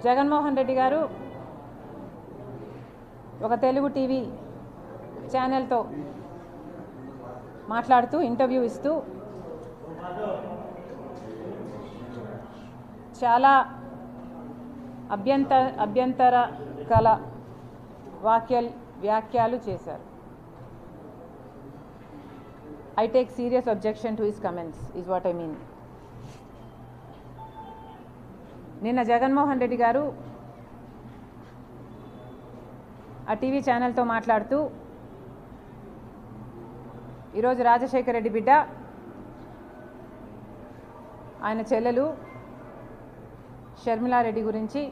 జగన్మోహన్ రెడ్డి గారు ఒక తెలుగు టీవీ ఛానల్తో మాట్లాడుతూ ఇంటర్వ్యూ ఇస్తూ చాలా అభ్యంతరకల వ్యాఖ్యలు చేశారు. I take serious objection to his comments is what I mean. నిన్న జగన్మోహన్ రెడ్డి గారు ఆ టీవీ ఛానల్తో మాట్లాడుతూ ఈరోజు రాజశేఖర రెడ్డి బిడ్డ ఆయన చెల్లెలు షర్మిలారెడ్డి గురించి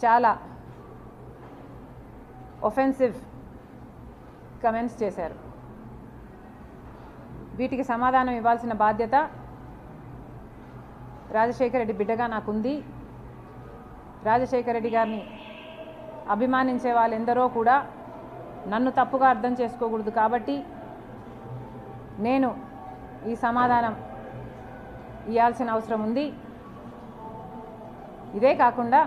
చాలా ఒఫెన్సివ్ కమెంట్స్ చేశారు. వీటికి సమాధానం ఇవ్వాల్సిన బాధ్యత రాజశేఖర రెడ్డి బిడ్డగా నాకుంది. రాజశేఖర రెడ్డి గారిని అభిమానించే వాళ్ళెందరో కూడా నన్ను తప్పుగా అర్థం చేసుకోకూడదు కాబట్టి నేను ఈ సమాధానం ఇవ్వాల్సిన అవసరం ఉంది. ఇదే కాకుండా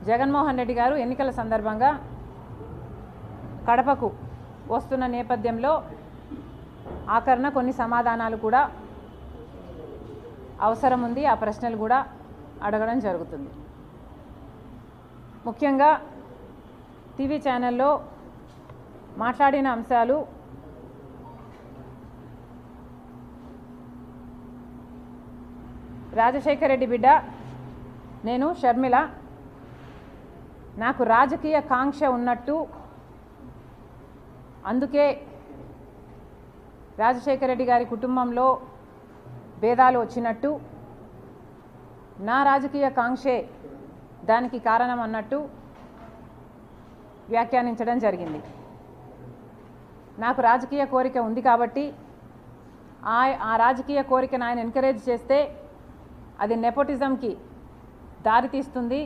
జగన్మోహన్ రెడ్డి గారు ఎన్నికల సందర్భంగా కడపకు వస్తున్న నేపథ్యంలో ఆఖరణ కొన్ని సమాధానాలు కూడా అవసరం ఉంది. ఆ ప్రశ్నలు కూడా అడగడం జరుగుతుంది. ముఖ్యంగా టీవీ ఛానల్లో మాట్లాడిన అంశాలు రాజశేఖర రెడ్డి బిడ్డ నేను షర్మిల నాకు రాజకీయ కాంక్ష ఉన్నట్టు, అందుకే రాజశేఖర రెడ్డి గారి కుటుంబంలో భేదాలు వచ్చినట్టు, నా రాజకీయ కాంక్షే దానికి కారణం అన్నట్టు వ్యాఖ్యానించడం జరిగింది. నాకు రాజకీయ కోరిక ఉంది కాబట్టి ఆ రాజకీయ కోరికను ఆయన ఎంకరేజ్ చేస్తే అది నెపోటిజంకి దారితీస్తుంది,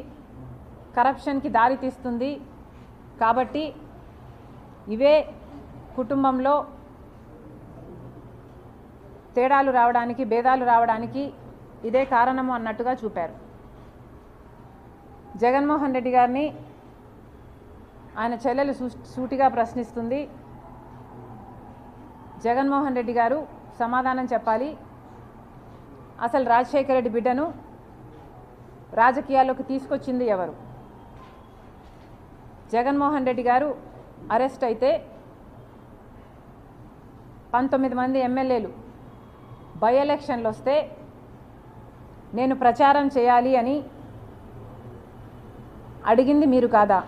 కరప్షన్కి దారితీస్తుంది. కాబట్టి ఇవే కుటుంబంలో తేడాలు రావడానికి, భేదాలు రావడానికి ఇదే కారణము అన్నట్టుగా చూపారు. జగన్మోహన్ రెడ్డి గారిని ఆయన చెల్లెలు సూటిగా ప్రశ్నిస్తుంది. జగన్మోహన్ రెడ్డి గారు సమాధానం చెప్పాలి. అసలు రాజశేఖర రెడ్డి బిడ్డను రాజకీయాల్లోకి తీసుకొచ్చింది ఎవరు? జగన్మోహన్ రెడ్డి గారు అరెస్ట్ అయితే 19 మంది ఎమ్మెల్యేలు బై ఎలక్షన్లు వస్తే నేను ప్రచారం చేయాలి అని అడిగింది మీరు కాదా?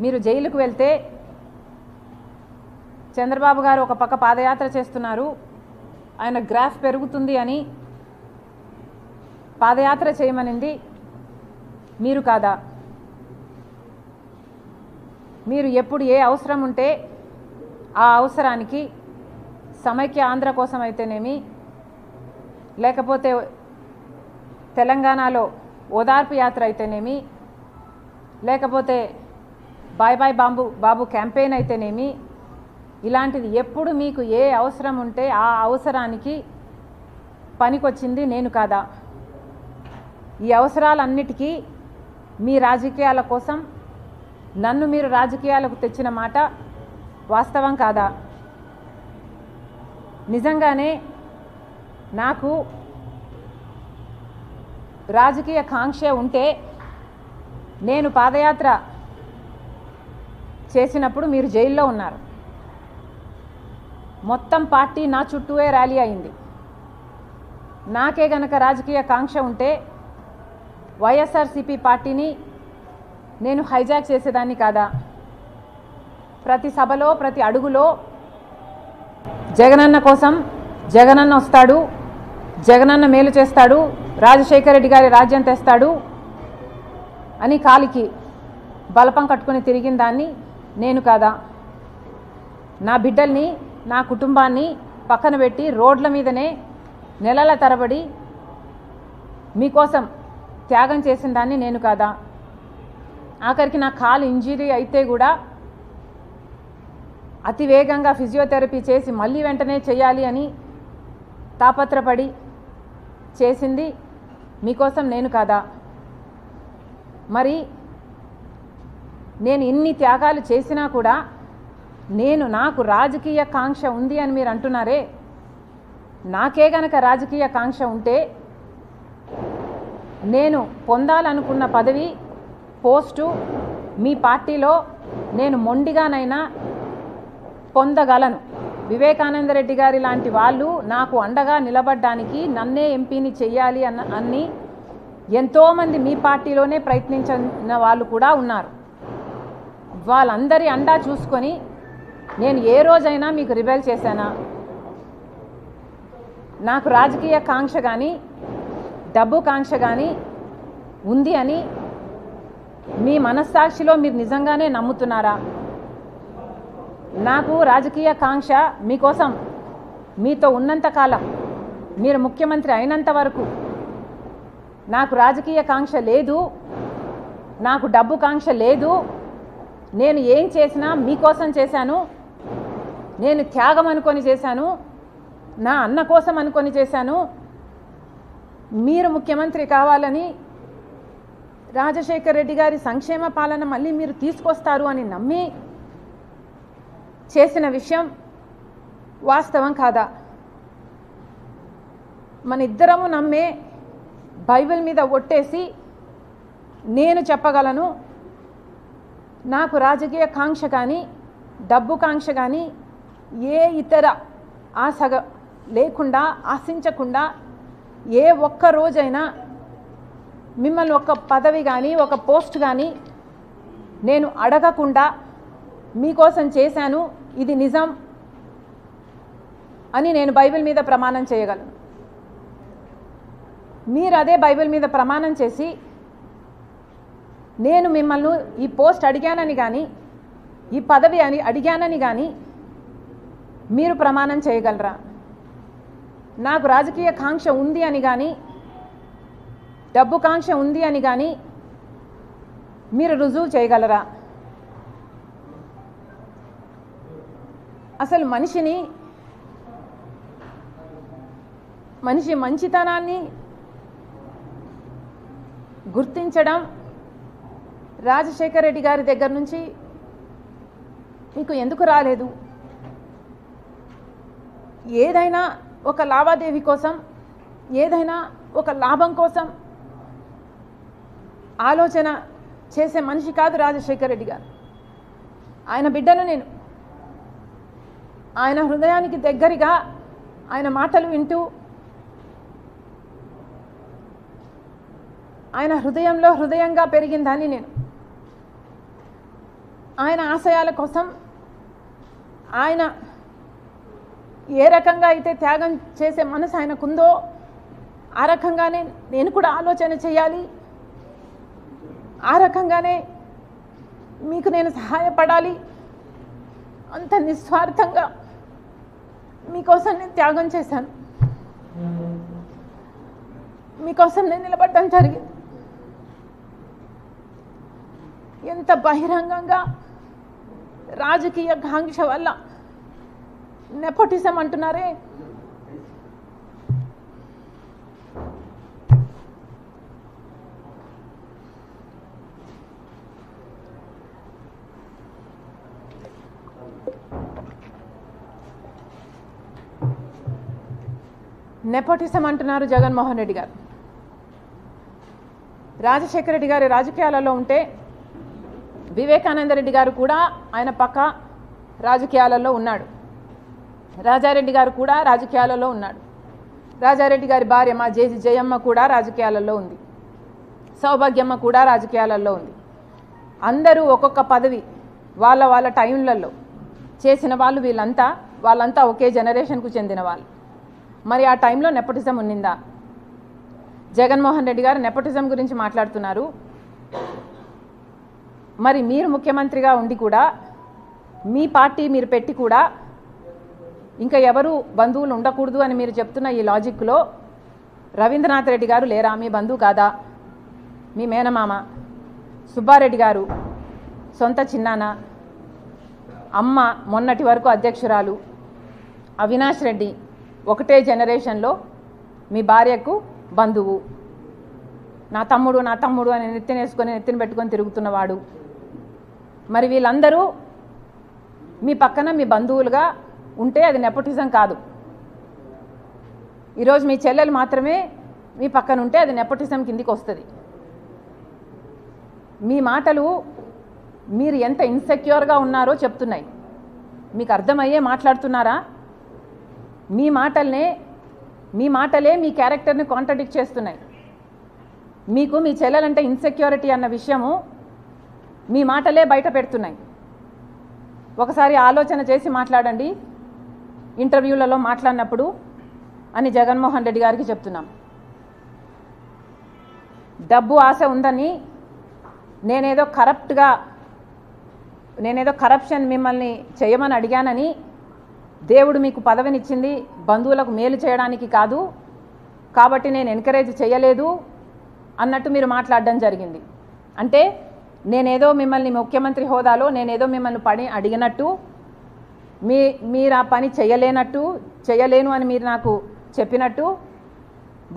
మీరు జైలుకు వెళ్తే చంద్రబాబు గారు ఒక పక్క పాదయాత్ర చేస్తున్నారు, ఆయన గ్రాఫ్ పెరుగుతుంది అని పాదయాత్ర చేయమనింది మీరు కాదా? మీరు ఎప్పుడు ఏ అవసరం ఉంటే ఆ అవసరానికి సమైక్య ఆంధ్ర కోసం అయితేనేమి, లేకపోతే తెలంగాణలో ఓదార్పు యాత్ర అయితేనేమి, లేకపోతే బాయ్ బాయ్ బాబు క్యాంపెయిన్ అయితేనేమి, ఇలాంటిది ఎప్పుడు మీకు ఏ అవసరం ఉంటే ఆ అవసరానికి పనికొచ్చింది నేను కాదా? ఈ అవసరాలన్నిటికీ మీ రాజకీయాల కోసం నన్ను మీరు రాజకీయాలకు తెచ్చిన మాట వాస్తవం కాదా? నిజంగానే నాకు రాజకీయ కాంక్ష ఉంటే నేను పాదయాత్ర చేసినప్పుడు మీరు జైల్లో ఉన్నారు. మొత్తం పార్టీ నా చుట్టూనే ర్యాలీ అయింది. నాకే గనక రాజకీయ కాంక్ష ఉంటే వైఎస్ఆర్సీపీ పార్టీని నేను హైజాక్ చేసేదాన్ని కాదా? ప్రతి సభలో, ప్రతి అడుగులో జగనన్న కోసం జగనన్న వస్తాడు, జగనన్న మేలు చేస్తాడు, రాజశేఖర రెడ్డి గారి రాజ్యం తెస్తాడు అని కాలికి బలపం కట్టుకుని తిరిగిన దాన్ని నేను కాదా? నా బిడ్డల్ని, నా కుటుంబాన్ని పక్కన పెట్టి రోడ్ల మీదనే నెలల తరబడి మీకోసం త్యాగం చేసిన దాన్ని నేను కాదా? ఆఖరికి నా కాలు ఇంజరీ అయితే కూడా అతి వేగంగా ఫిజియోథెరపీ చేసి మళ్ళీ వెంటనే చేయాలి అని తాపత్రపడి చేసింది మీకోసం నేను కాదా? మరి నేను ఇన్ని త్యాగాలు చేసినా కూడా నాకు రాజకీయ కాంక్ష ఉంది అని మీరు అంటున్నారే, నాకే గనక రాజకీయ కాంక్ష ఉంటే నేను పొందాలనుకున్న పదవి పోస్టు మీ పార్టీలో నేను మొండిగానైనా పొందగలను. వివేకానంద రెడ్డి గారి లాంటి వాళ్ళు నాకు అండగా నిలబడడానికి నన్నే ఎంపీని చెయ్యాలి అన్ని ఎంతోమంది మీ పార్టీలోనే ప్రయత్నించిన వాళ్ళు కూడా ఉన్నారు. వాళ్ళందరి అండా చూసుకొని నేను ఏ రోజైనా మీకు రిబెల్ చేశానా? నాకు రాజకీయ కాంక్ష కానీ డబ్బు కాంక్ష కానీ ఉంది అని మీ మనస్సాక్షిలో మీరు నిజంగానే నమ్ముతున్నారా? నాకు రాజకీయ కాంక్ష మీకోసం మీతో ఉన్నంత కాలం, మీరు ముఖ్యమంత్రి అయినంత వరకు నాకు రాజకీయ కాంక్ష లేదు, నాకు డబ్బు కాంక్ష లేదు. నేను ఏం చేసినా మీకోసం చేశాను, నేను త్యాగం అనుకొని చేశాను, నా అన్న కోసం అనుకొని చేశాను. మీరు ముఖ్యమంత్రి కావాలని, రాజశేఖర్ రెడ్డి గారి సంక్షేమ పాలన మళ్ళీ మీరు తీసుకొస్తారు అని నమ్మి చేసిన విషయం వాస్తవం కాదా? మన ఇద్దరము నమ్మే బైబిల్ మీద ఒట్టేసి నేను చెప్పగలను, నాకు రాజకీయ కాంక్ష కానీ డబ్బు కాంక్ష కానీ ఏ ఇతర ఆశ లేకుండా, ఆశించకుండా ఏ ఒక్క రోజైనా మిమ్మల్ని ఒక పదవి కానీ ఒక పోస్ట్ కానీ నేను అడగకుండా మీకోసం చేశాను, ఇది నిజం అని నేను బైబిల్ మీద ప్రమాణం చేయగలను. మీరు అదే బైబిల్ మీద ప్రమాణం చేసి నేను మిమ్మల్ని ఈ పోస్ట్ అడిగానని కానీ ఈ పదవి అని అడిగానని కానీ మీరు ప్రమాణం చేయగలరా? నాకు రాజకీయ కాంక్ష ఉంది అని కానీ డబ్బు కాంక్ష ఉంది అని కానీ మీరు రుజువు చేయగలరా? అసలు మనిషి మంచితనాన్ని గుర్తించడం రాజశేఖర్ రెడ్డి గారి దగ్గర నుంచి మీకు ఎందుకు రాలేదు? ఏదైనా ఒక లావాదేవీ కోసం, ఏదైనా ఒక లాభం కోసం ఆలోచన చేసే మనిషి కాదు రాజశేఖర్ రెడ్డి గారు. ఆయన బిడ్డను నేను. ఆయన హృదయానికి దగ్గరగా ఆయన మాటలు వింటూ ఆయన హృదయంలో హృదయంగా పెరిగిందని నేను. ఆయన ఆశయాల కోసం ఆయన ఏ రకంగా అయితే త్యాగం చేసే మనసు ఆయనకుందో ఆ రకంగానే నేను కూడా ఆలోచన చేయాలి, ఆ రకంగానే మీకు నేను సహాయపడాలి, అంత నిస్వార్థంగా మీకోసం నేను త్యాగం చేశాను, మీకోసం నేను నిలబడడం జరిగింది. ఎంత బహిరంగంగా రాజకీయ కాంక్ష వల్ల నెపోటిజం అంటున్నారే, నెపోటిజం అంటున్నారు జగన్మోహన్ రెడ్డి గారు. రాజశేఖర రెడ్డి గారి రాజకీయాలలో ఉంటే వివేకానంద రెడ్డి గారు కూడా ఆయన పక్క రాజకీయాలలో ఉన్నాడు, రాజారెడ్డి గారు కూడా రాజకీయాలలో ఉన్నాడు, రాజారెడ్డి గారి భార్య మా జయమ్మ కూడా రాజకీయాలలో ఉంది, సౌభాగ్యమ్మ కూడా రాజకీయాలలో ఉంది. అందరూ ఒక్కొక్క పదవి వాళ్ళ వాళ్ళ టైంలలో చేసిన వాళ్ళు, వాళ్ళంతా ఒకే జనరేషన్కు చెందిన వాళ్ళు. మరి ఆ టైంలో నెపోటిజం ఉన్నిందా? జగన్మోహన్ రెడ్డి గారు నెపోటిజం గురించి మాట్లాడుతున్నారు. మరి మీరు ముఖ్యమంత్రిగా ఉండి కూడా, మీ పార్టీ మీరు పెట్టి కూడా ఇంకా ఎవరు బంధువులు ఉండకూడదు అని మీరు చెప్తున్న ఈ లాజిక్లో రవీంద్రనాథ్ రెడ్డి గారు లేరా? మీ బంధువు కాదా? మీ మేనమామ. సుబ్బారెడ్డి గారు సొంత చిన్నాన్న, అమ్మ మొన్నటి వరకు అధ్యక్షురాలు, అవినాష్ రెడ్డి ఒకటే జనరేషన్లో మీ భార్యకు బంధువు, నా తమ్ముడు అని నెత్తిన పెట్టుకొని తిరుగుతున్నవాడు. మరి వీళ్ళందరూ మీ పక్కన మీ బంధువులుగా ఉంటే అది నెపోటిజం కాదు. ఈరోజు మీ చెల్లెలు మాత్రమే మీ పక్కన ఉంటే అది నెపోటిజం కిందికి వస్తుంది. మీ మాటలు మీరు ఎంత ఇన్సెక్యూర్గా ఉన్నారో చెప్తున్నాయి. మీకు అర్థమయ్యే మాట్లాడుతున్నారా? మీ మాటలే మీ క్యారెక్టర్ని కాంట్రడిక్ట్ చేస్తున్నాయి. మీకు మీ చెల్లెలంటే ఇన్సెక్యూరిటీ అన్న విషయము మీ మాటలే బయట పెడుతున్నాయి. ఒకసారి ఆలోచన చేసి మాట్లాడండి ఇంటర్వ్యూలలో మాట్లాడినప్పుడు అని జగన్మోహన్ రెడ్డి గారికి చెప్తున్నాం. డబ్బు ఆశ ఉందని నేనేదో కరప్షన్ మిమ్మల్ని చేయమని అడిగానని, దేవుడు మీకు పదవినిచ్చింది బంధువులకు మేలు చేయడానికి కాదు కాబట్టి నేను ఎంకరేజ్ చేయలేదు అన్నట్టు మీరు మాట్లాడడం జరిగింది. అంటే నేనేదో మిమ్మల్ని ముఖ్యమంత్రి హోదాలో నేనేదో మిమ్మల్ని పని అడిగినట్టు, మీరు ఆ పని చేయలేను అని మీరు నాకు చెప్పినట్టు,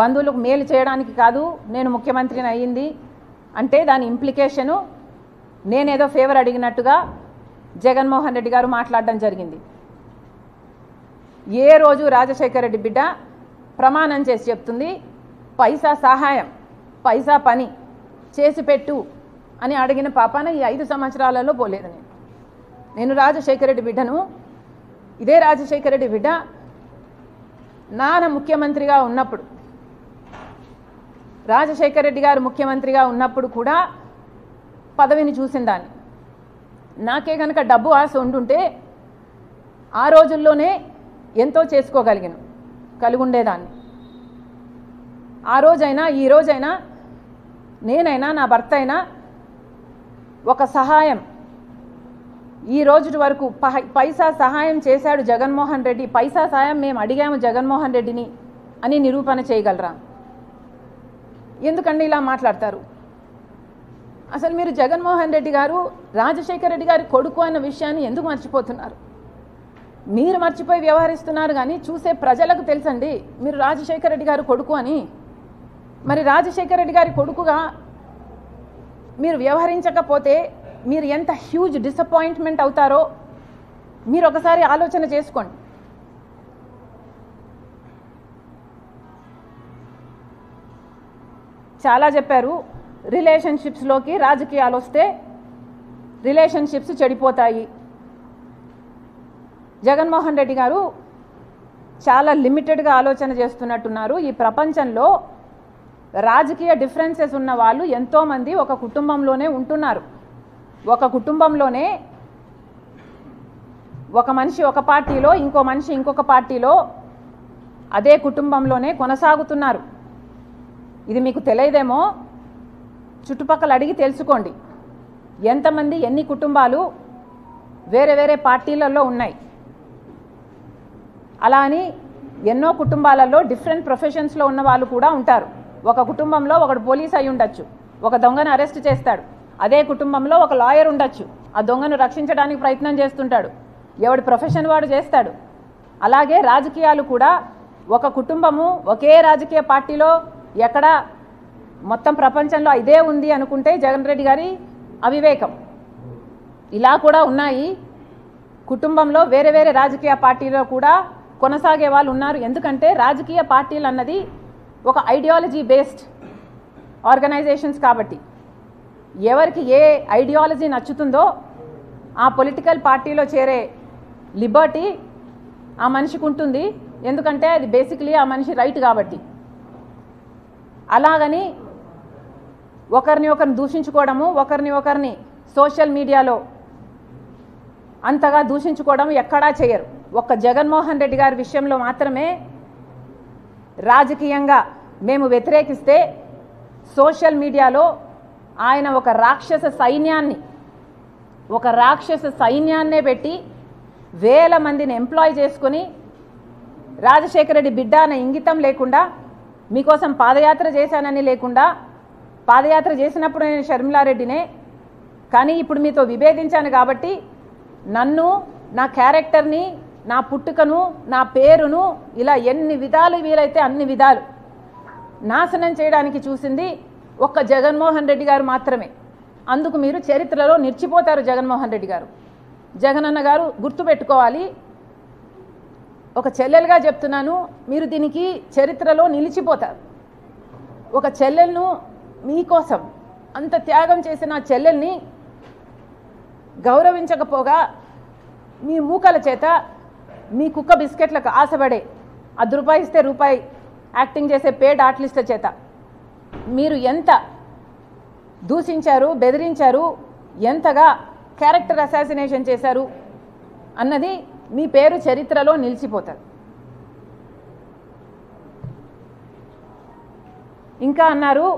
బంధువులకు మేలు చేయడానికి కాదు నేను ముఖ్యమంత్రిని అయ్యింది అంటే దాని ఇంప్లికేషను నేనేదో ఫేవర్ అడిగినట్టుగా జగన్మోహన్ రెడ్డి గారు మాట్లాడడం జరిగింది. ఏ రోజు రాజశేఖర రెడ్డి బిడ్డ ప్రమాణం చేసి చెప్తుంది పైసా సహాయం, పైసా పని చేసి పెట్టు అని అడిగిన పాపాన ఈ 5 సంవత్సరాలలో పోలేదు. నేను రాజశేఖర రెడ్డి బిడ్డను. ఇదే రాజశేఖర రెడ్డి బిడ్డ నాన్న ముఖ్యమంత్రిగా ఉన్నప్పుడు, రాజశేఖర రెడ్డి గారు ముఖ్యమంత్రిగా ఉన్నప్పుడు కూడా పదవిని చూసిందాన్ని. నాకే కనుక డబ్బు ఆశ ఉండుంటే ఆ రోజుల్లోనే ఎంతో కలిగి ఉండేదాన్ని. ఆ రోజైనా ఈ రోజైనా నేనైనా నా భర్త అయినా ఒక సహాయం, ఈ రోజు వరకు పైసా సహాయం చేశాడు జగన్మోహన్ రెడ్డి, పైసా సహాయం మేము అడిగాము జగన్మోహన్ రెడ్డిని అని నిరూపణ చేయగలరా? ఎందుకండి ఇలా మాట్లాడతారు? అసలు మీరు జగన్మోహన్ రెడ్డి గారు రాజశేఖర రెడ్డి గారి కొడుకు అన్న విషయాన్ని ఎందుకు మర్చిపోతున్నారు? మీరు మర్చిపోయి వ్యవహరిస్తున్నారు కానీ చూసే ప్రజలకు తెలుసండి మీరు రాజశేఖర రెడ్డి గారు కొడుకు అని. మరి రాజశేఖర రెడ్డి గారి కొడుకుగా మీరు వ్యవహరించకపోతే మీరు ఎంత హ్యూజ్ డిసప్పాయింట్మెంట్ అవుతారో మీరు ఒకసారి ఆలోచన చేసుకోండి. చాలా చెప్పారు, రిలేషన్షిప్స్లోకి రాజకీయాలు వస్తే రిలేషన్షిప్స్ చెడిపోతాయి. జగన్మోహన్ రెడ్డి గారు చాలా లిమిటెడ్గా ఆలోచన చేస్తున్నట్టున్నారు. ఈ ప్రపంచంలో రాజకీయ డిఫరెన్సెస్ ఉన్న వాళ్ళు ఎంతోమంది ఒక కుటుంబంలోనే ఉంటున్నారు. ఒక కుటుంబంలోనే ఒక మనిషి ఒక పార్టీలో, ఇంకో మనిషి ఇంకొక పార్టీలో, అదే కుటుంబంలోనే కొనసాగుతున్నారు. ఇది మీకు తెలియదేమో, చుట్టుపక్కల అడిగి తెలుసుకోండి ఎంతమంది ఎన్ని కుటుంబాలు వేరే వేరే పార్టీలలో ఉన్నాయి. అలా అని ఎన్నో కుటుంబాలలో డిఫరెంట్ ప్రొఫెషన్స్లో ఉన్న వాళ్ళు కూడా ఉంటారు. ఒక కుటుంబంలో ఒకడు పోలీస్ అయి ఉండొచ్చు, ఒక దొంగను అరెస్ట్ చేస్తాడు. అదే కుటుంబంలో ఒక లాయర్ ఉండొచ్చు, ఆ దొంగను రక్షించడానికి ప్రయత్నం చేస్తుంటాడు. ఎవడి ప్రొఫెషన్ వాడు చేస్తాడు. అలాగే రాజకీయాలు కూడా ఒక కుటుంబము ఒకే రాజకీయ పార్టీలో ఎక్కడ మొత్తం ప్రపంచంలో ఇదే ఉంది అనుకుంటే జగన్ రెడ్డి గారి అవివేకం. ఇలా కూడా ఉన్నాయి. కుటుంబంలో వేరే వేరే రాజకీయ పార్టీలో కూడా కొనసాగే వాళ్ళు ఉన్నారు. ఎందుకంటే రాజకీయ పార్టీలు అన్నది ఒక ఐడియాలజీ బేస్డ్ ఆర్గనైజేషన్స్ కాబట్టి ఎవరికి ఏ ఐడియాలజీ నచ్చుతుందో ఆ పొలిటికల్ పార్టీలో చేరే లిబర్టీ ఆ మనిషికి ఉంటుంది. ఎందుకంటే అది బేసిక్లీ ఆ మనిషి రైట్ కాబట్టి. అలాగని ఒకరిని దూషించుకోవడము, ఒకరిని సోషల్ మీడియాలో అంతగా దూషించుకోవడం ఎక్కడా చేయరు. ఒక్క జగన్మోహన్ రెడ్డి గారి విషయంలో మాత్రమే రాజకీయంగా మేము వ్యతిరేకిస్తే సోషల్ మీడియాలో ఆయన ఒక రాక్షస సైన్యాన్నే పెట్టి వేల మందిని ఎంప్లాయ్ చేసుకొని రాజశేఖర రెడ్డి బిడ్డ అనే ఇంగితం లేకుండా, మీకోసం పాదయాత్ర చేశానని లేకుండా, పాదయాత్ర చేసినప్పుడు నేను షర్మిలారెడ్డినే, కానీ ఇప్పుడు మీతో విభేదించాను కాబట్టి నన్ను, నా క్యారెక్టర్ని, నా పుట్టుకను, నా పేరును ఇలా ఎన్ని విధాలు వీలైతే అన్ని విధాలు నాశనం చేయడానికి చూసింది ఒక్క జగన్మోహన్ రెడ్డి గారు మాత్రమే. అందుకు మీరు చరిత్రలో నిలిచిపోతారు. జగన్మోహన్ రెడ్డి గారు, జగనన్న గారు గుర్తుపెట్టుకోవాలి. ఒక చెల్లెలుగా చెప్తున్నాను, మీరు దీనికి చరిత్రలో నిలిచిపోతారు. ఒక చెల్లెలను మీకోసం అంత త్యాగం చేసిన చెల్లెల్ని గౌరవించకపోగా మీ మూకల చేత మీ కుక్క బిస్కెట్లకు ఆశపడే ₹10 ఇస్తే రూపాయి యాక్టింగ్ చేసే పేడ్ ఆర్టిస్టుల చేత మీరు ఎంత దూషించారు, బెదిరించారు, ఎంతగా క్యారెక్టర్ అసాసినేషన్ చేశారు అన్నది మీ పేరు చరిత్రలో నిలిచిపోతుంది. ఇంకా అన్నారు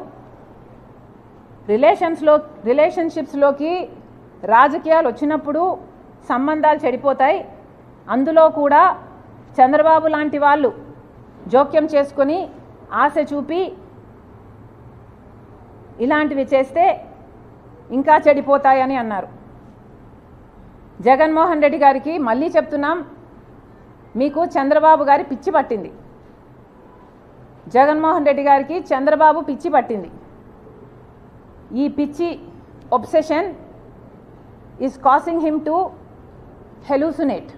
రిలేషన్షిప్స్లోకి రాజకీయాలు వచ్చినప్పుడు సంబంధాలు చెడిపోతాయి. అందులో కూడా చంద్రబాబు లాంటి వాళ్ళు జోక్యం చేసుకొని ఆశ చూపి ఇలాంటివి చేస్తే ఇంకా చెడిపోతాయని అన్నారు. జగన్మోహన్ రెడ్డి గారికి మళ్ళీ చెప్తున్నాం, మీకు చంద్రబాబు గారి పిచ్చి పట్టింది. జగన్మోహన్ రెడ్డి గారికి చంద్రబాబు పిచ్చి పట్టింది. ఈ పిచ్చి obsession is causing him to hallucinate,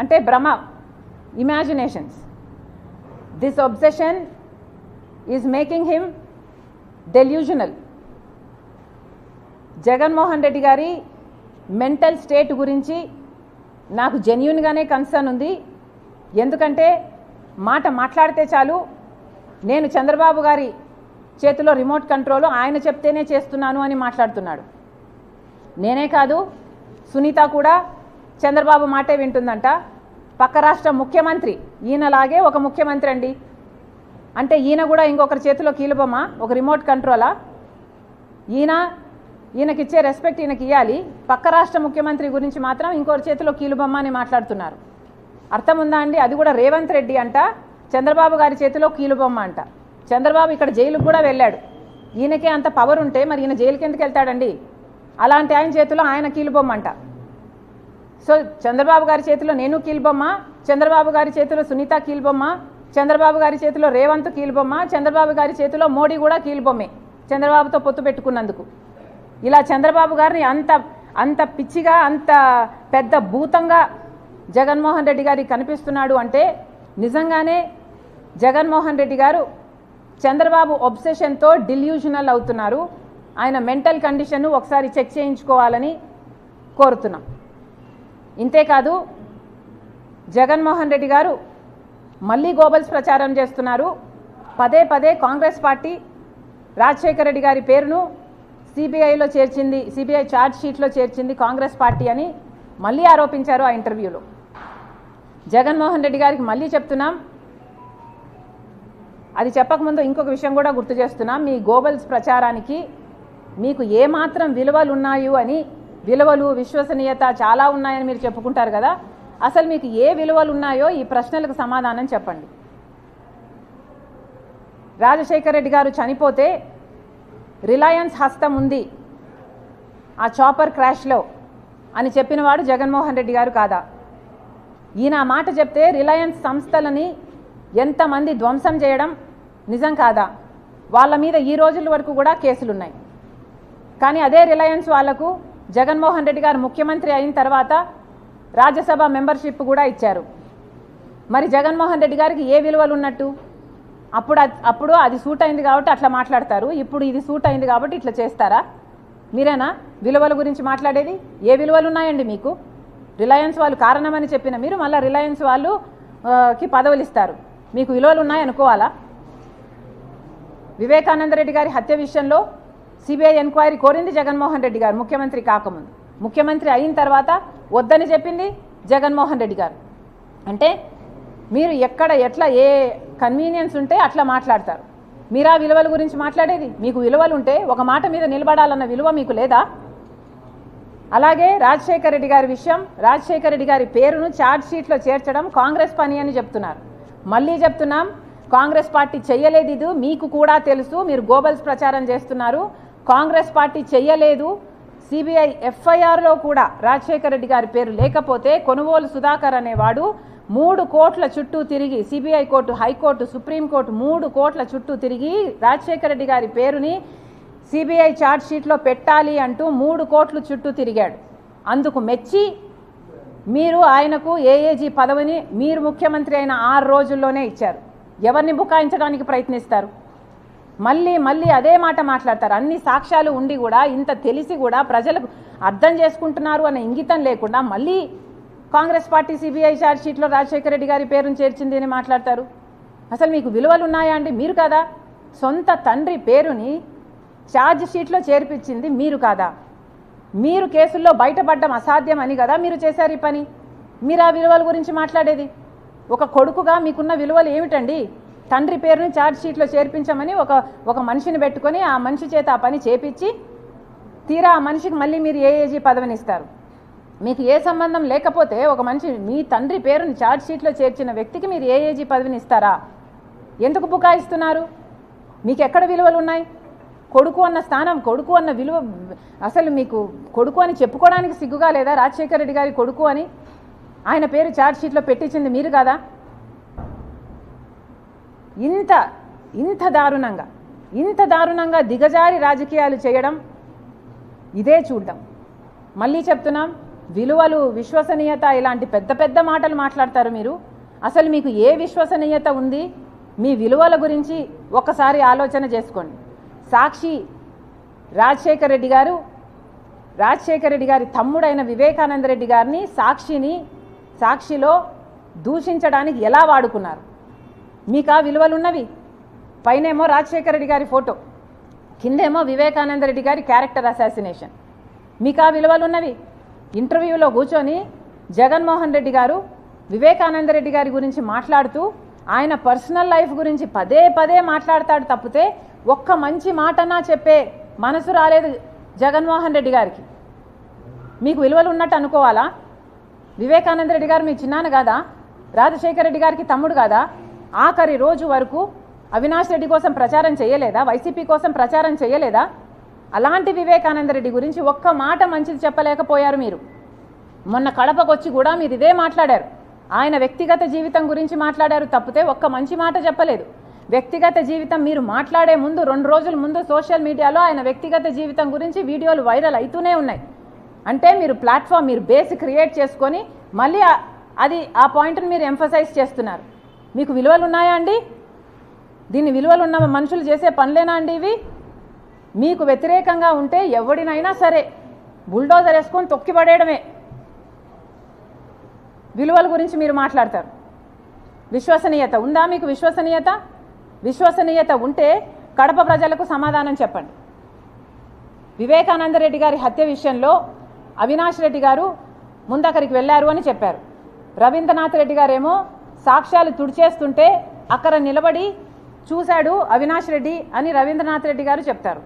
అంటే భ్రమ, imaginations. This obsession is making him delusional. Jaganmohan Reddy గారి మెంటల్ స్టేట్ గురించి నాకు జెన్యూన్గానే కన్సర్న్ ఉంది. ఎందుకంటే మాట మాట్లాడితే చాలు, నేను చంద్రబాబు గారి చేతిలో రిమోట్ కంట్రోల్, ఆయన చెప్తేనే చేస్తున్నాను అని మాట్లాడుతున్నాడు. నేనే కాదు, సునీత కూడా చంద్రబాబు మాటే వింటుందంట. పక్క రాష్ట్ర ముఖ్యమంత్రి ఈయనలాగే ఒక ముఖ్యమంత్రి అండి. అంటే ఈయన కూడా ఇంకొకరి చేతిలో కీలుబొమ్మ, ఒక రిమోట్ కంట్రోలా? ఈయనకిచ్చే రెస్పెక్ట్ ఈయనకి ఇవ్వాలి. పక్క రాష్ట్ర ముఖ్యమంత్రి గురించి మాత్రం ఇంకొకరి చేతిలో కీలుబొమ్మ అని మాట్లాడుతున్నారు. అర్థం ఉందా అండి? అది కూడా రేవంత్ రెడ్డి అంట చంద్రబాబు గారి చేతిలో కీలుబొమ్మ అంట. చంద్రబాబు ఇక్కడ జైలుకు కూడా వెళ్ళాడు. ఈయనకే అంత పవర్ ఉంటే మరి ఈయన జైలుకి ఎందుకు వెళ్తాడండి? అలాంటి ఆయన చేతిలో ఆయన కీలుబొమ్మ అంట. సో చంద్రబాబు గారి చేతిలో నేను కీలుబొమ్మ, చంద్రబాబు గారి చేతిలో సునీత కీలుబొమ్మ, చంద్రబాబు గారి చేతిలో రేవంత్ కీలుబొమ్మ, చంద్రబాబు గారి చేతిలో మోడీ కూడా కీలుబొమ్మే చంద్రబాబుతో పొత్తు పెట్టుకున్నందుకు. ఇలా చంద్రబాబు గారిని అంత పిచ్చిగా, అంత పెద్ద భూతంగా జగన్మోహన్ రెడ్డి గారికి కనిపిస్తున్నాడు అంటే నిజంగానే జగన్మోహన్ రెడ్డి గారు చంద్రబాబు ఒబ్సెషన్తో డిల్యూజనల్ అవుతున్నారు. ఆయన మెంటల్ కండిషన్ను ఒకసారి చెక్ చేయించుకోవాలని కోరుతున్నాం. ఇంతేకాదు, జగన్మోహన్ రెడ్డి గారు మళ్ళీ గోబల్స్ ప్రచారం చేస్తున్నారు. పదే పదే కాంగ్రెస్ పార్టీ రాజశేఖర రెడ్డి గారి పేరును సిబిఐలో చేర్చింది, సిబిఐ ఛార్జ్ షీట్లో చేర్చింది కాంగ్రెస్ పార్టీ అని మళ్ళీ ఆరోపించారు ఆ ఇంటర్వ్యూలో. జగన్మోహన్ రెడ్డి గారికి మళ్ళీ చెప్తున్నాం, అది చెప్పకముందు ఇంకొక విషయం కూడా గుర్తు చేస్తున్నాం. మీ గోబల్స్ ప్రచారానికి మీకు ఏమాత్రం విలువలు ఉన్నాయి అని, విలువలు, విశ్వసనీయత చాలా ఉన్నాయని మీరు చెప్పుకుంటారు కదా, అసలు మీకు ఏ విలువలు ఉన్నాయో ఈ ప్రశ్నలకు సమాధానం చెప్పండి. రాజశేఖర రెడ్డి గారు చనిపోతే రిలయన్స్ హస్తం ఉంది ఆ చాపర్ క్రాష్లో అని చెప్పినవాడు జగన్మోహన్ రెడ్డి గారు కాదా? ఈయన మాట చెప్తే రిలయన్స్ సంస్థలని ఎంతమంది ధ్వంసం చేయడం నిజం కాదా? వాళ్ళ మీద ఈ రోజుల వరకు కూడా కేసులున్నాయి. కానీ అదే రిలయన్స్ వాళ్లకు జగన్మోహన్ రెడ్డి గారు ముఖ్యమంత్రి అయిన తర్వాత రాజ్యసభ మెంబర్షిప్ కూడా ఇచ్చారు. మరి జగన్మోహన్ రెడ్డి గారికి ఏ విలువలు ఉన్నట్టు? అప్పుడు అది సూట్ అయింది కాబట్టి అట్లా మాట్లాడతారు, ఇప్పుడు ఇది సూట్ అయింది కాబట్టి ఇట్లా చేస్తారా? మీరేనా విలువల గురించి మాట్లాడేది? ఏ విలువలు ఉన్నాయండి మీకు? రిలయన్స్ వాళ్ళు కారణమని చెప్పిన మీరు మళ్ళీ రిలయన్స్ వాళ్ళకి పదవులు ఇస్తారు, మీకు విలువలు ఉన్నాయనుకోవాలా? వివేకానంద రెడ్డి గారి హత్య విషయంలో సిబిఐ ఎంక్వైరీ కోరింది జగన్మోహన్ రెడ్డి గారు ముఖ్యమంత్రి కాకముందు. ముఖ్యమంత్రి అయిన తర్వాత వద్దని చెప్పింది జగన్మోహన్ రెడ్డి గారు. అంటే మీరు ఎక్కడ ఎట్లా ఏ కన్వీనియన్స్ ఉంటే అట్లా మాట్లాడతారు. మీరా విలువల గురించి మాట్లాడేది? మీకు విలువలు ఉంటే ఒక మాట మీద నిలబడాలన్న విలువ మీకు లేదా? అలాగే రాజశేఖర రెడ్డి గారి విషయం, రాజశేఖర రెడ్డి గారి పేరును ఛార్జ్ షీట్లో చేర్చడం కాంగ్రెస్ పని అని చెప్తున్నారు. మళ్ళీ చెప్తున్నాం, కాంగ్రెస్ పార్టీ చెయ్యలేదు, ఇది మీకు కూడా తెలుసు. మీరు గోబల్స్ ప్రచారం చేస్తున్నారు. కాంగ్రెస్ పార్టీ చెయ్యలేదు. సిబిఐ ఎఫ్ఐఆర్లో కూడా రాజశేఖర రెడ్డి గారి పేరు లేకపోతే కొనుగోలు సుధాకర్ అనేవాడు 3 కోట్ల చుట్టూ తిరిగి సిబిఐ కోర్టు, హైకోర్టు, సుప్రీంకోర్టు 3 కోట్ల చుట్టూ తిరిగి రాజశేఖర రెడ్డి గారి పేరుని సిబిఐ ఛార్జ్ షీట్లో పెట్టాలి అంటూ 3 కోట్ల చుట్టూ తిరిగాడు. అందుకు మెచ్చి మీరు ఆయనకు ఏఏజీ పదవిని మీరు ముఖ్యమంత్రి అయిన 6 రోజుల్లోనే ఇచ్చారు. ఎవరిని బుకాయించడానికి ప్రయత్నిస్తారు? మళ్ళీ అదే మాట మాట్లాడతారు. అన్ని సాక్ష్యాలు ఉండి కూడా, ఇంత తెలిసి కూడా ప్రజలకు అర్థం చేసుకుంటున్నారు అన్న ఇంగితం లేకుండా మళ్ళీ కాంగ్రెస్ పార్టీ సిబిఐ ఛార్జ్ షీట్లో రాజశేఖర రెడ్డి గారి పేరును చేర్చింది అని మాట్లాడతారు. అసలు మీకు విలువలు ఉన్నాయా అండి? మీరు కాదా? సొంత తండ్రి పేరుని ఛార్జ్ షీట్లో చేర్పించింది మీరు కాదా? మీరు కేసుల్లో బయటపడడం అసాధ్యం అని కదా మీరు చేశారు ఈ పని. మీరు ఆ విలువల గురించి మాట్లాడేది? ఒక కొడుకుగా మీకున్న విలువలు ఏమిటండి? తండ్రి పేరుని ఛార్జ్ షీట్లో చేర్పించమని ఒక మనిషిని పెట్టుకొని ఆ మనిషి చేత ఆ పని చేపించి తీరా ఆ మనిషికి మళ్ళీ మీరు ఏఏజీ పదవిని ఇస్తారు. మీకు ఏ సంబంధం లేకపోతే ఒక మనిషి మీ తండ్రి పేరుని ఛార్జ్ షీట్లో చేర్చిన వ్యక్తికి మీరు ఏఏజీ పదవిని ఇస్తారా? ఎందుకు బుకాయిస్తున్నారు? మీకు ఎక్కడ విలువలు ఉన్నాయి? కొడుకు అన్న స్థానం, కొడుకు అన్న విలువ, అసలు మీకు కొడుకు అని చెప్పుకోవడానికి సిగ్గుగా లేదా? రాజశేఖర రెడ్డి గారి కొడుకు అని ఆయన పేరు ఛార్జ్ షీట్లో పెట్టించింది మీరు కాదా? ఇంత దారుణంగా దిగజారి రాజకీయాలు చేయడం ఇదే చూడడం. మళ్ళీ చెప్తున్నాం, విలువలు, విశ్వసనీయత ఇలాంటి పెద్ద మాటలు మాట్లాడతారు మీరు. అసలు మీకు ఏ విశ్వసనీయత ఉంది? మీ విలువల గురించి ఒకసారి ఆలోచన చేసుకోండి. సాక్షి రాజశేఖర రెడ్డి గారి తమ్ముడైన వివేకానంద రెడ్డి గారిని సాక్షిలో దూషించడానికి ఎలా వాడుకున్నారు? మీకు ఆ విలువలు ఉన్నవి? పైనేమో రాజశేఖర రెడ్డి గారి ఫోటో, కిందేమో వివేకానంద రెడ్డి గారి క్యారెక్టర్ అసాసినేషన్. మీకు ఆ విలువలు ఉన్నవి? ఇంటర్వ్యూలో కూర్చొని జగన్మోహన్ రెడ్డి గారు వివేకానంద రెడ్డి గారి గురించి మాట్లాడుతూ ఆయన పర్సనల్ లైఫ్ గురించి పదే మాట్లాడతాడు తప్పితే ఒక్క మంచి మాటనా చెప్పే మనసు రాలేదు జగన్మోహన్ రెడ్డి గారికి. మీకు విలువలు ఉన్నట్టు అనుకోవాలా? వివేకానంద రెడ్డి గారు మీ చిన్నాన్న కాదా? రాజశేఖర రెడ్డి గారికి తమ్ముడు కాదా? ఆఖరి రోజు వరకు అవినాష్ రెడ్డి కోసం ప్రచారం చేయలేదా? వైసీపీ కోసం ప్రచారం చేయలేదా? అలాంటి వివేకానంద రెడ్డి గురించి ఒక్క మాట మంచిది చెప్పలేకపోయారు మీరు. మొన్న కడపకు వచ్చి కూడా మీరు ఇదే మాట్లాడారు. ఆయన వ్యక్తిగత జీవితం గురించి మాట్లాడారు తప్పితే ఒక్క మంచి మాట చెప్పలేదు. వ్యక్తిగత జీవితం మీరు మాట్లాడే ముందు 2 రోజుల ముందు సోషల్ మీడియాలో ఆయన వ్యక్తిగత జీవితం గురించి వీడియోలు వైరల్ అవుతూనే ఉన్నాయి. అంటే మీరు ప్లాట్ఫామ్, మీరు బేస్ క్రియేట్ చేసుకొని మళ్ళీ ఆ పాయింట్ని మీరు ఎంఫసైజ్ చేస్తున్నారు. మీకు విలువలు ఉన్నాయా అండి? దీన్ని విలువలు ఉన్న మనుషులు చేసే పనులేనా అండి ఇవి? మీకు వ్యతిరేకంగా ఉంటే ఎవడినైనా సరే బుల్డోజర్ వేసుకొని తొక్కిపడేయడమే. విలువల గురించి మీరు మాట్లాడతారు. విశ్వసనీయత ఉందా మీకు? విశ్వసనీయత ఉంటే కడప ప్రజలకు సమాధానం చెప్పండి. వివేకానంద రెడ్డి గారి హత్య విషయంలో అవినాష్ రెడ్డి గారు ముందక్కడికి వెళ్ళారు అని చెప్పారు. రవీంద్రనాథ్ రెడ్డి గారేమో సాక్ష్యాలు తుడిచేస్తుంటే అక్కడ నిలబడి చూశాడు అవినాష్ రెడ్డి అని రవీంద్రనాథ్ రెడ్డి గారు చెప్తారు.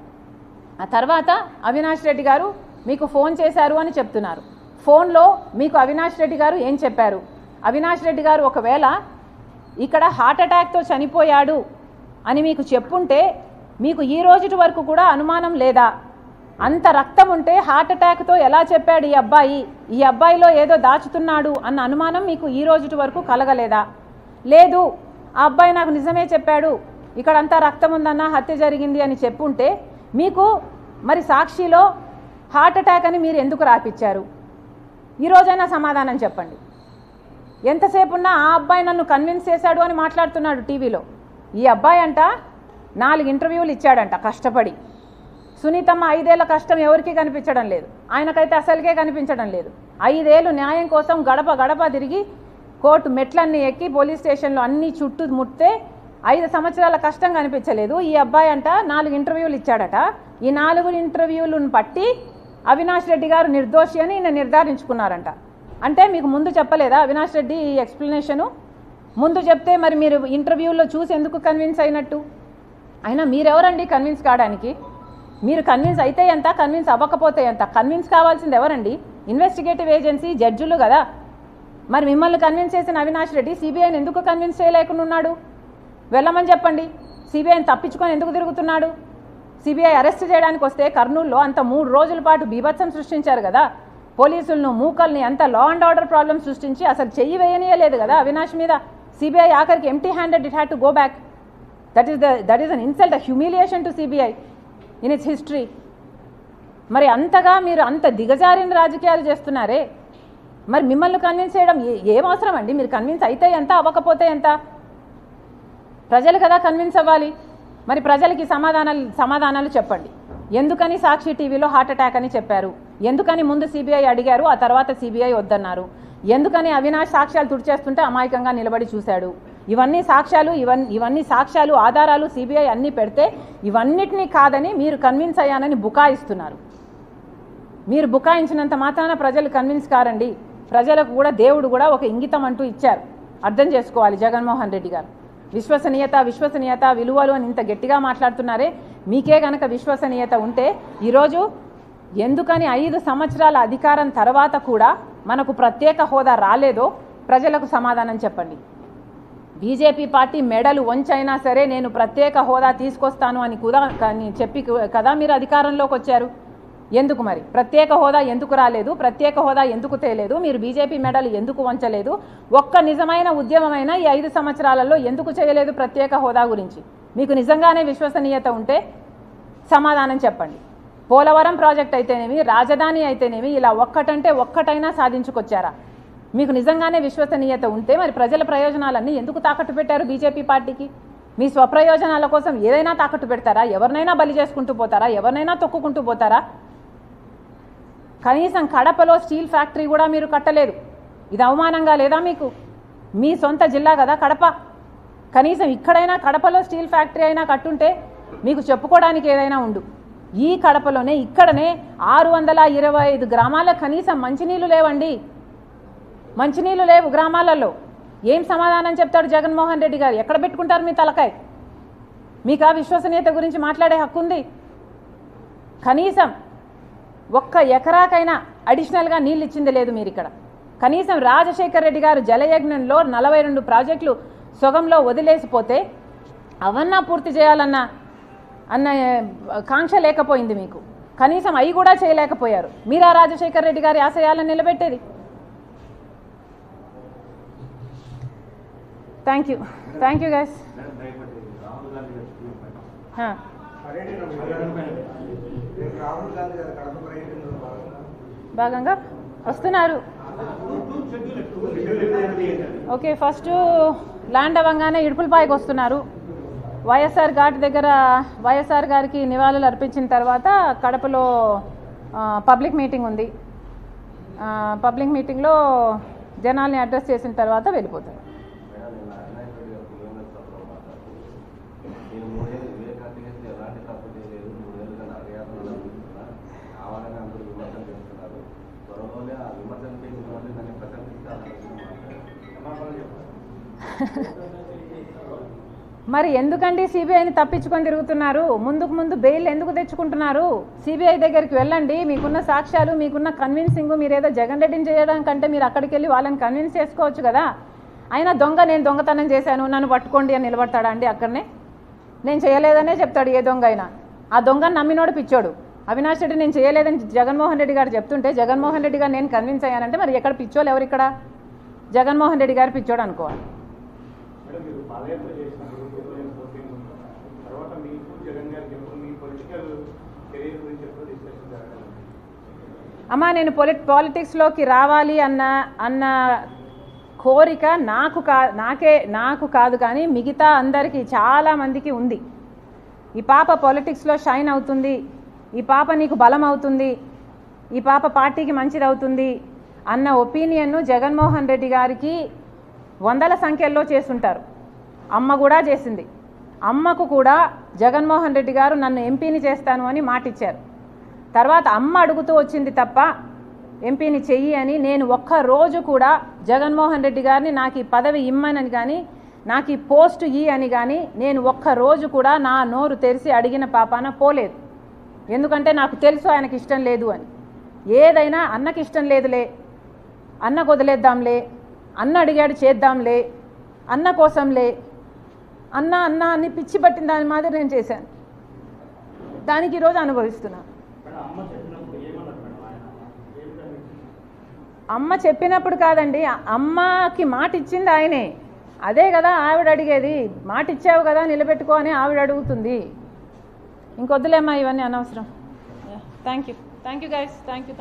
ఆ తర్వాత అవినాష్ రెడ్డి గారు మీకు ఫోన్ చేశారు అని చెప్తున్నారు. ఫోన్లో మీకు అవినాష్ రెడ్డి గారు ఏం చెప్పారు? అవినాష్ రెడ్డి గారు ఒకవేళ ఇక్కడ హార్ట్ అటాక్తో చనిపోయాడు అని మీకు చెప్పుంటే మీకు ఈ రోజు వరకు కూడా అనుమానం లేదా? అంత రక్తం ఉంటే హార్ట్ అటాక్తో ఎలా చెప్పాడు ఈ అబ్బాయిలో ఏదో దాచుతున్నాడు అన్న అనుమానం మీకు ఈ రోజు వరకు కలగలేదా? లేదు, ఆ అబ్బాయి నాకు నిజమే చెప్పాడు, ఇక్కడంతా రక్తం ఉందన్న, హత్య జరిగింది అని చెప్పుంటే మీకు మరి సాక్షిలో హార్ట్ అటాక్ అని మీరు ఎందుకు రాపిచ్చారు? ఈరోజైనా సమాధానం చెప్పండి. ఎంతసేపు ఉన్నా ఆ అబ్బాయి నన్ను కన్విన్స్ చేశాడు అని మాట్లాడుతున్నాడు టీవీలో. ఈ అబ్బాయి అంట 4 ఇంటర్వ్యూలు ఇచ్చాడంట కష్టపడి. సునీతమ్మ 5 ఏళ్ల కష్టం ఎవరికి కనిపించడం లేదు, ఆయనకైతే అసలుకే కనిపించడం లేదు. 5 ఏళ్ళు న్యాయం కోసం గడప తిరిగి కోర్టు మెట్లన్నీ ఎక్కి పోలీస్ స్టేషన్లో అన్నీ చుట్టూ ముట్టే 5 సంవత్సరాల కష్టం కనిపించలేదు. ఈ అబ్బాయి అంట 4 ఇంటర్వ్యూలు ఇచ్చాడట. ఈ 4 ఇంటర్వ్యూలను పట్టి అవినాష్ రెడ్డి గారు నిర్దోషి అని ఈయన నిర్ధారించుకున్నారంట. అంటే మీకు ముందు చెప్పలేదా అవినాష్ రెడ్డి ఈ ఎక్స్ప్లెనేషను? ముందు చెప్తే మరి మీరు ఇంటర్వ్యూలో చూసి ఎందుకు కన్విన్స్ అయినట్టు? అయినా మీరెవరండి కన్విన్స్ కావడానికి? మీరు కన్విన్స్ అయితే ఎంత, కన్విన్స్ అవ్వకపోతే ఎంత? కన్విన్స్ కావాల్సింది ఎవరండి? ఇన్వెస్టిగేటివ్ ఏజెన్సీ, జడ్జిలు కదా. మరి మిమ్మల్ని కన్విన్స్ చేసిన అవినాష్ రెడ్డి సిబిఐని ఎందుకు కన్విన్స్ చేయలేకుండా ఉన్నాడు? వెళ్ళమని చెప్పండి. సిబిఐని తప్పించుకొని ఎందుకు తిరుగుతున్నాడు? సిబిఐ అరెస్ట్ చేయడానికి వస్తే కర్నూలులో అంత 3 రోజుల పాటు బీభత్సం సృష్టించారు కదా. పోలీసులను మూకల్ని అంత లా అండ్ ఆర్డర్ ప్రాబ్లమ్ సృష్టించి అసలు చెయ్యి వేయనీయలేదు కదా అవినాష్ మీద. సిబిఐ ఆఖరికి empty handed it had to go back. That is an insult, humiliation to CBI in it's history. మరి అంతగా మీరు అంత దిగజారిన రాజకీయాలు చేస్తున్నారే, మరి మిమ్మల్ని కన్విన్స్ చేయడం ఏం అవసరం అండి? మీరు కన్విన్స్ అయితే ఎంత, అవ్వకపోతే ఎంత? ప్రజలు కదా కన్విన్స్ అవ్వాలి. మరి ప్రజలకి సమాధానాలు చెప్పండి. ఎందుకని సాక్షి టీవీలో హార్ట్ అటాక్ అని చెప్పారు? ఎందుకని ముందు సిబిఐ అడిగారు, ఆ తర్వాత సిబిఐ వద్దన్నారు? ఎందుకని అవినాష్ సాక్ష్యాలు తుడిచేస్తుంటే అమాయకంగా నిలబడి చూశాడు? ఇవన్నీ సాక్ష్యాలు ఆధారాలు సిబిఐ అన్నీ పెడితే ఇవన్నిటినీ కాదని మీరు కన్విన్స్ అయ్యానని బుకాయిస్తున్నారు. మీరు బుకాయించినంత మాత్రాన ప్రజలు కన్విన్స్ కారండి. ప్రజలకు కూడా దేవుడు కూడా ఒక ఇంగితం అంటూ ఇచ్చారు, అర్థం చేసుకోవాలి. జగన్మోహన్ రెడ్డి గారు విశ్వసనీయత విలువలు అని ఇంత గట్టిగా మాట్లాడుతున్నారే, మీకే గనక విశ్వసనీయత ఉంటే ఈరోజు ఎందుకని 5 సంవత్సరాల అధికారం తర్వాత కూడా మనకు ప్రత్యేక హోదా రాలేదో ప్రజలకు సమాధానం చెప్పండి. బీజేపీ పార్టీ మెడలు వంచైనా సరే నేను ప్రత్యేక హోదా తీసుకొస్తాను అని కూడా చెప్పి కదా మీరు అధికారంలోకి వచ్చారు. ఎందుకు మరి ప్రత్యేక హోదా ఎందుకు రాలేదు? ప్రత్యేక హోదా ఎందుకు తేలేదు? మీరు బీజేపీ మెడలు ఎందుకు వంచలేదు? ఒక్క నిజమైన ఉద్యమమైన ఈ 5 సంవత్సరాలలో ఎందుకు చేయలేదు ప్రత్యేక హోదా గురించి? మీకు నిజంగానే విశ్వసనీయత ఉంటే సమాధానం చెప్పండి. పోలవరం ప్రాజెక్ట్ అయితేనేమి, రాజధాని అయితేనేమి, ఇలా ఒక్కటంటే ఒక్కటైనా సాధించుకొచ్చారా? మీకు నిజంగానే విశ్వసనీయత ఉంటే మరి ప్రజల ప్రయోజనాలన్నీ ఎందుకు తాకట్టు పెట్టారు బీజేపీ పార్టీకి? మీ స్వప్రయోజనాల కోసం ఏదైనా తాకట్టు పెడతారా? ఎవరినైనా బలి చేసుకుంటూ పోతారా? ఎవరినైనా తొక్కుకుంటూ పోతారా? కనీసం కడపలో స్టీల్ ఫ్యాక్టరీ కూడా మీరు కట్టలేదు. ఇది అవమానంగా లేదా మీకు? మీ సొంత జిల్లా కదా కడప. కనీసం ఇక్కడైనా కడపలో స్టీల్ ఫ్యాక్టరీ అయినా కట్టుంటే మీకు చెప్పుకోవడానికి ఏదైనా ఉండు. ఈ కడపలోనే ఇక్కడనే 625 గ్రామాలకు కనీసం మంచినీళ్ళు లేవండి. మంచినీళ్ళు లేవు గ్రామాలలో. ఏం సమాధానం చెప్తాడు జగన్మోహన్ రెడ్డి గారు? ఎక్కడ పెట్టుకుంటారు మీ తలకాయ? మీకు ఆ విశ్వసనీయత గురించి మాట్లాడే హక్కు ఉంది? కనీసం ఒక్క ఎకరాకైనా అడిషనల్గా నీళ్ళు ఇచ్చింది లేదు మీరు ఇక్కడ. కనీసం రాజశేఖర్ రెడ్డి గారు జలయజ్ఞంలో 42 ప్రాజెక్టులు సొగంలో వదిలేసిపోతే అవన్నా పూర్తి చేయాలన్న కాంక్ష లేకపోయింది మీకు. కనీసం అవి కూడా చేయలేకపోయారు. మీరా రాజశేఖర్ రెడ్డి గారి ఆశయాలను నిలబెట్టేది? Thank you guys. భాగంగా వస్తున్నారు. ఓకే, ఫస్ట్ ల్యాండ్ అవ్వగానే ఇడుపులపాయకు వస్తున్నారు. వైఎస్ఆర్ ఘాట్ దగ్గర వైఎస్ఆర్ గారికి నివాళులు అర్పించిన తర్వాత కడపలో పబ్లిక్ మీటింగ్ ఉంది. పబ్లిక్ మీటింగ్లో జనాల్ని అడ్రస్ చేసిన తర్వాత వెళ్ళిపోతారు. మరి ఎందుకండి సిబిఐని తప్పించుకొని తిరుగుతున్నారు? ముందు బెయిల్ ఎందుకు తెచ్చుకుంటున్నారు? సిబిఐ దగ్గరికి వెళ్ళండి. మీకున్న సాక్ష్యాలు, మీకున్న కన్విన్సింగ్, మీరేదో జగన్ రెడ్డిని చేయడం కంటే మీరు అక్కడికి వెళ్ళి వాళ్ళని కన్విన్స్ చేసుకోవచ్చు కదా. అయినా నేను దొంగతనం చేశాను నన్ను పట్టుకోండి అని నిలబడతాడా అండి? అక్కడనే నేను చేయలేదనే చెప్తాడు ఏ దొంగ అయినా. ఆ దొంగను నమ్మినోడు పిచ్చోడు. అవినాష్ రెడ్డి నేను చేయలేదని జగన్మోహన్ రెడ్డి గారు చెప్తుంటే జగన్మోహన్ రెడ్డి గారు నేను కన్విన్స్ అయ్యానంటే మరి ఎక్కడ పిచ్చోళ్ళు ఎవరు? ఇక్కడ జగన్మోహన్ రెడ్డి గారు పిచ్చోడు అనుకోవాలి. అమ్మా నేను పాలిటిక్స్లోకి రావాలి అన్న కోరిక నాకు కాదు కానీ మిగతా అందరికీ చాలామందికి ఉంది. ఈ పాప పాలిటిక్స్లో షైన్ అవుతుంది, ఈ పాప నీకు బలం అవుతుంది, ఈ పాప పార్టీకి మంచిది అవుతుంది అన్న ఒపీనియన్ను జగన్మోహన్ రెడ్డి గారికి 100ల సంఖ్యల్లో చేస్తుంటారు. అమ్మ కూడా చేసింది. అమ్మకు కూడా జగన్మోహన్ రెడ్డి గారు నన్ను ఎంపీని చేస్తాను అని మాటిచ్చారు. తర్వాత అమ్మ అడుగుతూ వచ్చింది తప్ప ఎంపీని చెయ్యి అని నేను ఒక్కరోజు కూడా జగన్మోహన్ రెడ్డి గారిని నాకు ఈ పదవి ఇమ్మనని కానీ నాకు ఈ పోస్టు అని కానీ నేను ఒక్కరోజు కూడా నా నోరు తెరిచి అడిగిన పాపాన పోలేదు. ఎందుకంటే నాకు తెలుసు ఆయనకి ఇష్టం లేదు అని. ఏదైనా అన్నకి ఇష్టం లేదులే, అన్నకు వదిలేద్దాంలే, అన్న అడిగాడు చేద్దాంలే, అన్న కోసంలే, అన్న అని పిచ్చి పట్టిన దాని మాదిరి నేను చేశాను. దానికి ఈరోజు అనుభవిస్తున్నాను. అమ్మ చెప్పినప్పుడు కాదండి, అమ్మకి మాట ఇచ్చింది ఆయనే. అదే కదా ఆవిడ అడిగేది. మాట ఇచ్చావు కదా నిలబెట్టుకో అని ఆవిడ అడుగుతుంది. ఇంకొద్దులేమ్మా ఇవన్నీ అనవసరం. Thank you guys. Thank you.